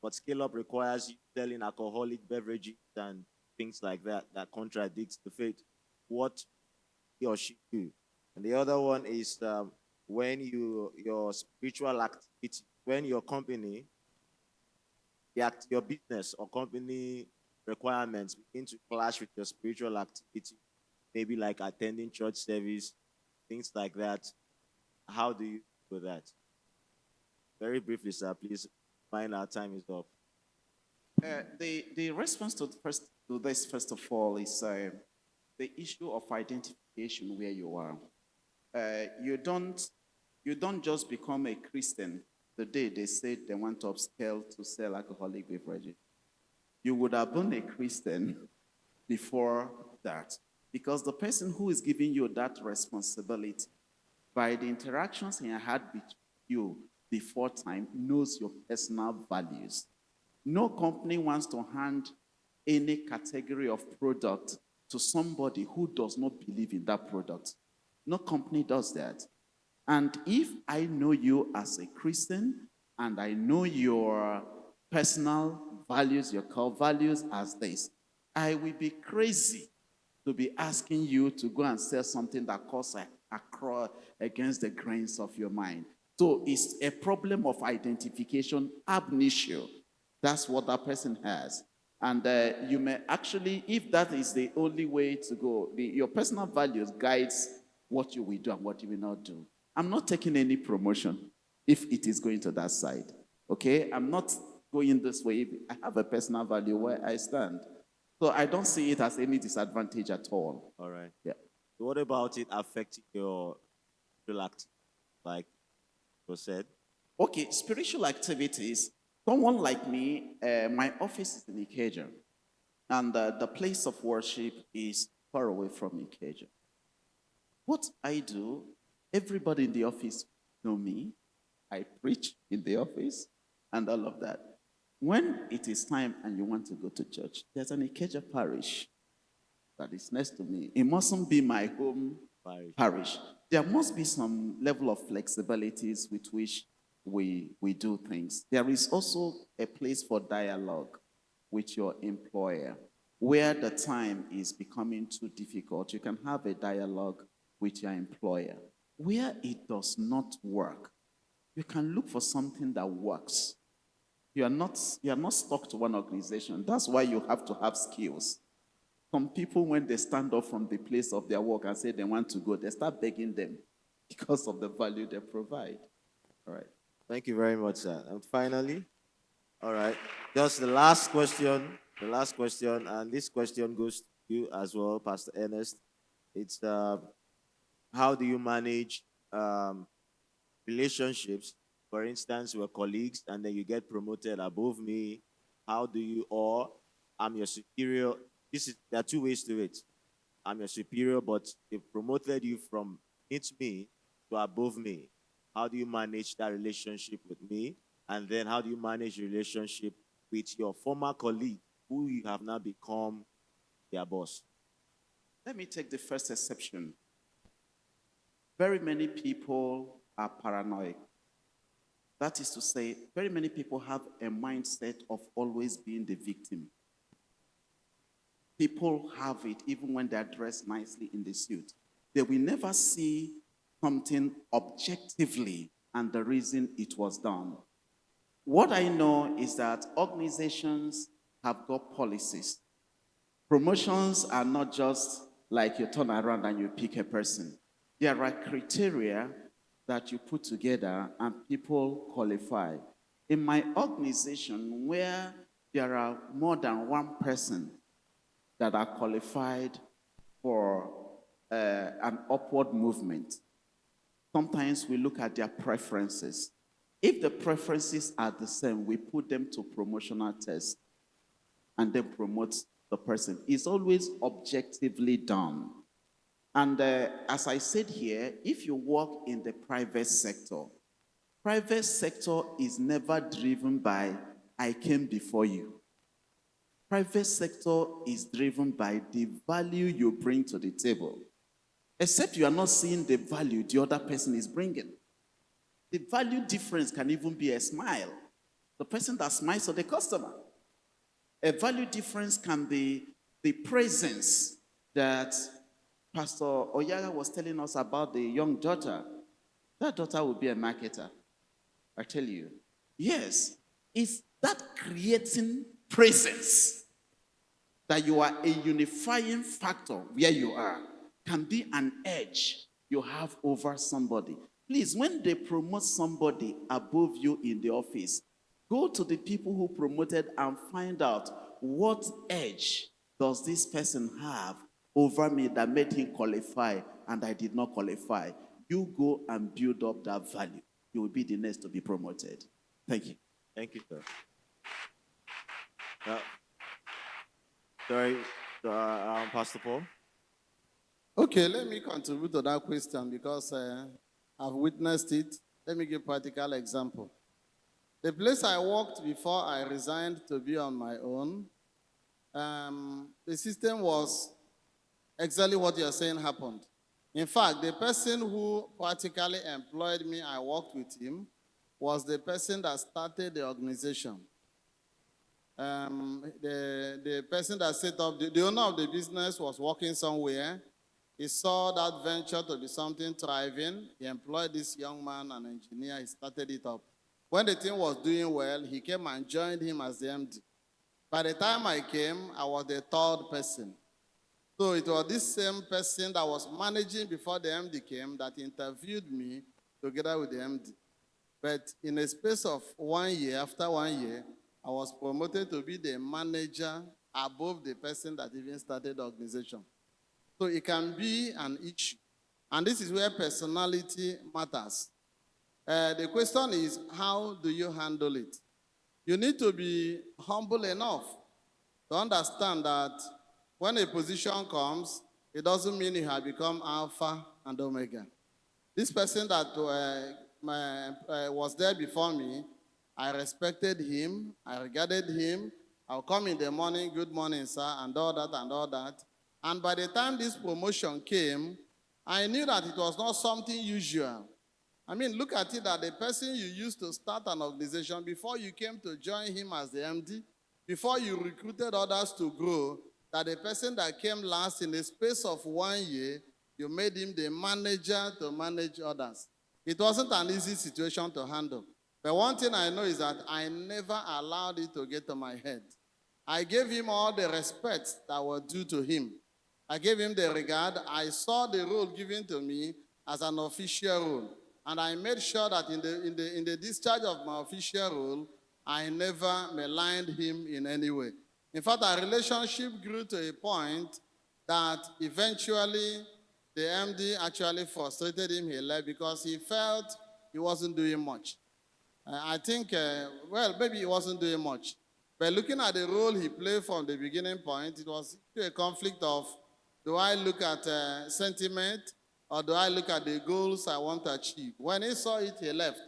but scale up requires you selling alcoholic beverages and things like that contradicts the faith. What he or she do? And the other one is when your spiritual activity, when your company, your business or company requirements begin to clash with your spiritual activity, maybe like attending church service, things like that. How do you do that? Very briefly, sir, please. Mind our time is up. The response to this, first of all, is the issue of identification where you are. You don't just become a Christian the day they said they want to upscale to sell alcoholic beverages. You would have been a Christian before that, because the person who is giving you that responsibility, by the interactions he had with you before time, knows your personal values. No company wants to hand any category of product to somebody who does not believe in that product. No company does that. And if I know you as a Christian, and I know your personal values, your core values as this, I will be crazy to be asking you to go and say something that cuts across against the grains of your mind. So it's a problem of identification, ab initio. That's what that person has. And you may actually, if that is the only way to go, your personal values guides what you will do and what you will not do. I'm not taking any promotion if it is going to that side. Okay? I'm not going this way. I have a personal value where I stand. So I don't see it as any disadvantage at all. All right. Yeah. So what about it affecting your activity, like you said? Okay, spiritual activities. Someone like me, my office is in Ikeja, and the place of worship is far away from Ikeja. What I do, everybody in the office know me. I preach in the office and all of that. When it is time and you want to go to church, there's an Ikeja parish that is next to me. It mustn't be my home parish. There must be some level of flexibilities with which we do things. There is also a place for dialogue with your employer. Where the time is becoming too difficult, you can have a dialogue with your employer. Where it does not work, you can look for something that works. You are not stuck to one organization. That's why you have to have skills. Some people, when they stand up from the place of their work and say they want to go, they start begging them because of the value they provide. All right. Thank you very much, sir. And finally, all right, just the last question, and this question goes to you as well, Pastor Ernest. It's how do you manage relationships? For instance, we're colleagues, and then you get promoted above me. How do you, or I'm your superior? There are two ways to it. I'm your superior, but they promoted you from beneath me to above me. How do you manage that relationship with me? And then how do you manage your relationship with your former colleague who you have now become their boss? Let me take the first exception. Very many people are paranoid. That is to say, very many people have a mindset of always being the victim. People have it even when they're dressed nicely in the suit. They will never see something objectively and the reason it was done. What I know is that organizations have got policies. Promotions are not just like you turn around and you pick a person. There are criteria that you put together and people qualify. In my organization, where there are more than one person that are qualified for an upward movement, sometimes we look at their preferences. If the preferences are the same, we put them to promotional tests and then promote the person. It's always objectively done. And as I said here, if you work in the private sector is never driven by, I came before you. Private sector is driven by the value you bring to the table. Except you are not seeing the value the other person is bringing. The value difference can even be a smile. The person that smiles to the customer. A value difference can be the presence that Pastor Oyaga was telling us about the young daughter. That daughter will be a marketer, I tell you. Yes, it's that creating presence that you are a unifying factor where you are can be an edge you have over somebody. Please, when they promote somebody above you in the office, go to the people who promoted and find out what edge does this person have over me that made him qualify and I did not qualify. You go and build up that value. You will be the next to be promoted. Thank you. Thank you, sir. Sorry, Pastor Paul. Okay, let me contribute to that question because I've witnessed it. Let me give a practical example. The place I worked before I resigned to be on my own, the system was exactly what you're saying happened. In fact, the person who practically employed me, I worked with him. was the person that started the organization. The person that set up, the owner of the business was working somewhere. He saw that venture to be something thriving. He employed this young man, an engineer. He started it up. When the thing was doing well, he came and joined him as the MD. By the time I came, I was the third person. So it was this same person that was managing before the MD came that interviewed me together with the MD. But in a space of 1 year, after 1 year, I was promoted to be the manager above the person that even started the organization. So it can be an issue. And this is where personality matters. The question is, how do you handle it? You need to be humble enough to understand that when a position comes, it doesn't mean you have become Alpha and Omega. This person that was there before me, I respected him, I regarded him. I'll come in the morning, good morning, sir, and all that and all that. And by the time this promotion came, I knew that it was not something usual. I mean, look at it, that the person you used to start an organization, before you came to join him as the MD, before you recruited others to grow, that the person that came last in the space of 1 year, you made him the manager to manage others. It wasn't an easy situation to handle. But one thing I know is that I never allowed it to get to my head. I gave him all the respect that was due to him. I gave him the regard. I saw the role given to me as an official role. And I made sure that in the discharge of my official role, I never maligned him in any way. In fact, our relationship grew to a point that eventually the MD actually frustrated him. He left because he felt he wasn't doing much. I think, well, maybe he wasn't doing much. But looking at the role he played from the beginning point, it was a conflict of, do I look at sentiment or do I look at the goals I want to achieve? When he saw it, he left.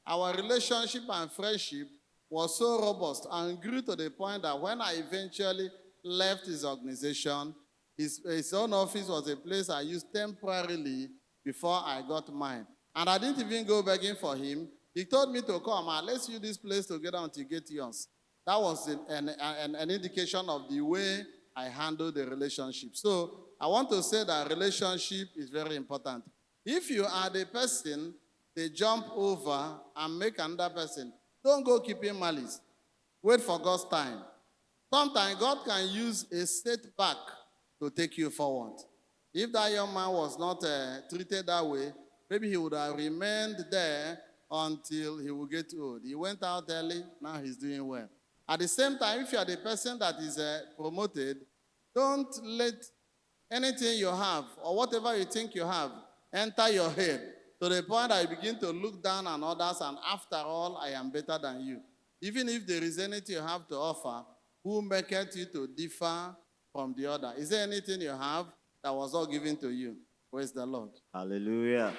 Our relationship and friendship was so robust and grew to the point that when I eventually left his organization, his own office was a place I used temporarily before I got mine. And I didn't even go begging for him. He told me to come, let's use this place together until you get yours. That was an indication of the way I handle the relationship. So I want to say that relationship is very important. If you are the person, they jump over and make another person. Don't go keeping malice. Wait for God's time. Sometimes God can use a setback to take you forward. If that young man was not treated that way, maybe he would have remained there until he will get old. He went out early, now he's doing well. At the same time, if you are the person that is promoted, don't let anything you have or whatever you think you have enter your head to the point that you begin to look down on others and after all, I am better than you. Even if there is anything you have to offer, who maketh you to differ from the other? Is there anything you have that was all given to you? Praise the Lord. Hallelujah.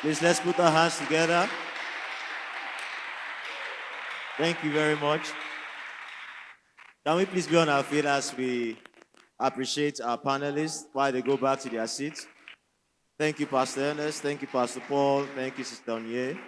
Please, let's put our hands together. Thank you very much. Can we please be on our feet as we appreciate our panelists while they go back to their seats? Thank you, Pastor Ernest. Thank you, Pastor Paul. Thank you, Sister Onye.